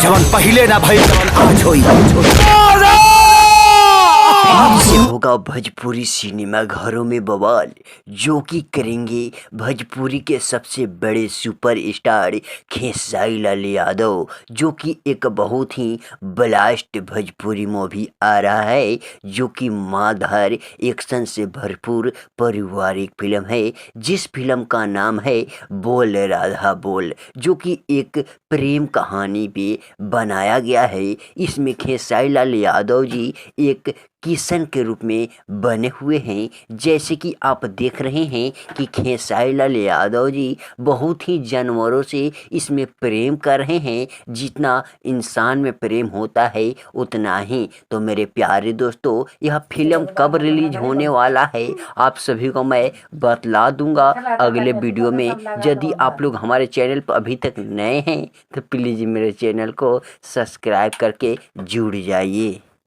जवन पहले ना भइल जवन आज होई। फिर से होगा भोजपुरी सिनेमा घरों में बवाल, जो कि करेंगे भोजपुरी के सबसे बड़े सुपर स्टार खेसारी लाल यादव, जो कि एक बहुत ही ब्लास्ट भोजपुरी मूवी आ रहा है, जो कि मारधार एक्शन से भरपूर पारिवारिक फिल्म है, जिस फिल्म का नाम है बोल राधा बोल, जो कि एक प्रेम कहानी पे बनाया गया है। इसमें खेसारी लाल यादव जी एक किशन के रूप में बने हुए हैं। जैसे कि आप देख रहे हैं कि खेसारी लाल यादव जी बहुत ही जानवरों से इसमें प्रेम कर रहे हैं। जितना इंसान में प्रेम होता है उतना ही। तो मेरे प्यारे दोस्तों, यह फिल्म कब रिलीज होने वाला है आप सभी को मैं बतला दूंगा अगले वीडियो में। यदि आप लोग हमारे चैनल पर अभी तक नए हैं तो प्लीज़ मेरे चैनल को सब्सक्राइब करके जुड़ जाइए।